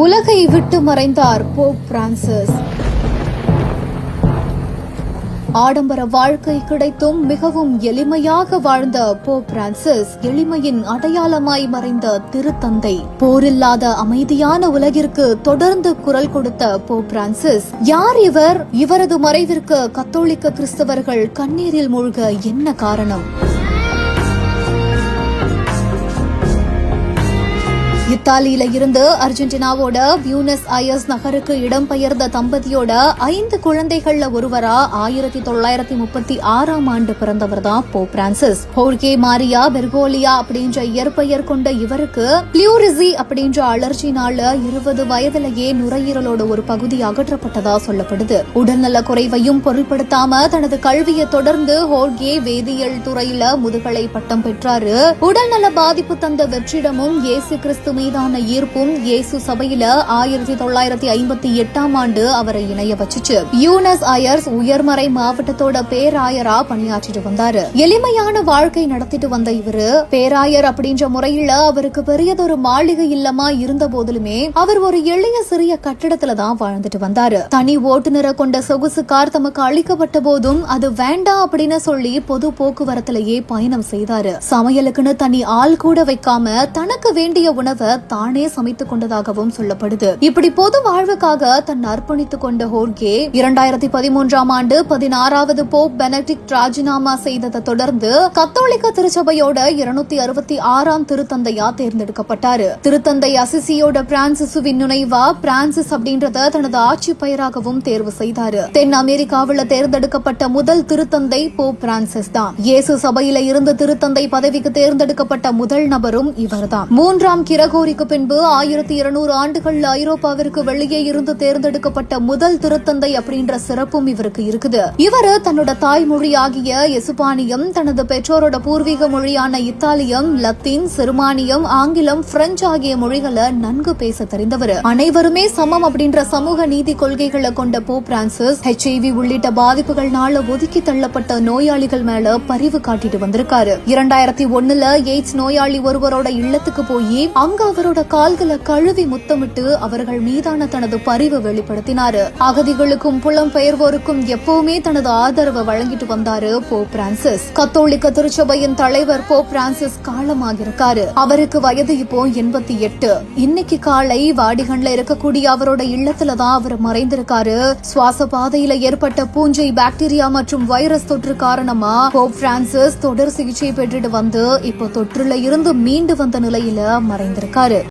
உலகை விட்டு மறைந்தார் போப் பிரான்சிஸ். ஆடம்பர வாழ்க்கை கிடைத்தும் மிகவும் எளிமையாக வாழ்ந்த போப் பிரான்சிஸ் எளிமையின் அடையாளமாய் மறைந்த திருத்தந்தை. போரில்லாத அமைதியான உலகிற்கு தொடர்ந்து குரல் கொடுத்த போப் பிரான்சிஸ் யார் இவர்? இவரது மறைவிற்கு கத்தோலிக்க கிறிஸ்தவர்கள் கண்ணீரில் மூழ்க என்ன காரணம்? இத்தாலியில இருந்து அர்ஜென்டினாவோட பியூனஸ் அயர்ஸ் நகருக்கு இடம்பெயர்ந்த தம்பதியோட 5 குழந்தைகள்ல ஒருவரா 1936ஆம் ஆண்டு பிறந்தவர் தான் போப் பிரான்சிஸ். ஹோர்கே மாரியா பெர்கோலியா அப்படின்ற இயற்பெயர் கொண்ட இவருக்கு பிளியூரிசி அப்படின்ற அலர்ஜினால 20 வயதிலேயே நுரையீரலோட ஒரு பகுதி அகற்றப்பட்டதா சொல்லப்படுது. உடல்நல குறைவையும் பொருட்படுத்தாம தனது கல்வியை தொடர்ந்து ஹோர்கே வேதியியல் துறையில முதுகலை பட்டம் பெற்றாரு. உடல்நல பாதிப்பு தந்த வெற்றிடமும் இயேசு கிறிஸ்து மீதான ஈர்ப்பும் இயேசு சபையில 1958ஆம் ஆண்டு அவரை இணைய வச்சுச்சு. பியூனஸ் அயர்ஸ் உயர்மறை மாவட்டத்தோட பேராயரா பணியாற்றிட்டு வந்தாரு. எளிமையான வாழ்க்கை நடத்திட்டு வந்த இவரு பேராயர் அப்படின்ற முறையில அவருக்கு பெரியதொரு மாளிகை இல்லமா இருந்த போதிலுமே அவர் ஒரு எளிய சிறிய கட்டிடத்துல தான் வாழ்ந்துட்டு வந்தாரு. தனி ஓட்டுநரை கொண்ட சொகுசு கார் தமக்கு அளிக்கப்பட்ட போதும் அது வேண்டாம் அப்படின்னு சொல்லி பொது போக்குவரத்திலேயே பயணம் செய்தாரு. சமையலுக்குன்னு தனி ஆள் கூட வைக்காம தனக்கு வேண்டிய உணவை தானே சமைத்துக் கொண்டதாகவும் சொல்லப்படுது. இப்படி பொது வாழ்வுக்காக தன்னை அர்ப்பணித்துக் கொண்ட ஹோர்கே 2013ஆம் ஆண்டு 16வது போப் பெனடிக்ட் ராஜினாமா செய்ததை தொடர்ந்து கத்தோலிக்க திருச்சபையோட 266ஆம் திருத்தந்தையா தேர்ந்தெடுக்கப்பட்டாரு. திருத்தந்தை அசிசியோட பிரான்சிசுவின் நினைவா பிரான்சிஸ் அப்படின்றத தனது ஆட்சி பெயராகவும் தேர்வு செய்தாரு. தென் அமெரிக்காவில் தேர்ந்தெடுக்கப்பட்ட முதல் திருத்தந்தை போப் பிரான்சிஸ் தான். இயேசு சபையில இருந்து திருத்தந்தை பதவிக்கு தேர்ந்தெடுக்கப்பட்ட முதல் நபரும் இவர்தான். 3ஆம் கிரகோரிக்கு பின்பு 1200 ஆண்டுகள் ஐரோப்பாவிற்கு வெளியே இருந்து தேர்ந்தெடுக்கப்பட்ட முதல் திருத்தந்தை அப்படின்ற சிறப்பும் இவருக்கு இருக்குது. இவரு தன்னோட தாய்மொழியாகிய எசுப்பானியம், தனது பெற்றோரோட பூர்வீக மொழியான இத்தாலியம், லத்தீன், செருமானியம், ஆங்கிலம், பிரெஞ்சு ஆகிய மொழிகளை நன்கு பேச தெரிந்தவர். அனைவருமே சமம் அப்படின்ற சமூக நீதி கொள்கைகளை கொண்ட போப் பிரான்சிஸ் HIV உள்ளிட்ட பாதிப்புகள்னால ஒதுக்கி தள்ளப்பட்ட நோயாளிகள் மேல பரிவு காட்டிட்டு வந்திருக்காரு. 2001ல எய்ட்ஸ் நோயாளி ஒருவரோட இல்லத்துக்கு போய் அங்க அவரோட கால்களை கழுவி முத்தமிட்டு அவர்கள் மீதான தனது பரிவு வெளிப்படுத்தினாரு. அகதிகளுக்கும் புலம்பெயர்வோருக்கும் எப்பவுமே தனது ஆதரவை வழங்கிட்டு வந்தாரு போப் பிரான்சிஸ். கத்தோலிக்க திருச்சபையின் தலைவர் போப் பிரான்சிஸ் காலமாகிருக்காரு. அவருக்கு வயது இப்போ 88. இன்னைக்கு காலை வாடிகன்ல இருக்கக்கூடிய அவரோட இல்லத்துலதான் அவர் மறைந்திருக்காரு. சுவாச பாதையில ஏற்பட்ட பூஞ்சை, பாக்டீரியா மற்றும் வைரஸ் தொற்று காரணமா போப் பிரான்சிஸ் தொடர் சிகிச்சை பெற்றுட்டு வந்து இப்போ தொற்றுல இருந்து மீண்டு வந்த நிலையில மறைந்திருக்காரு.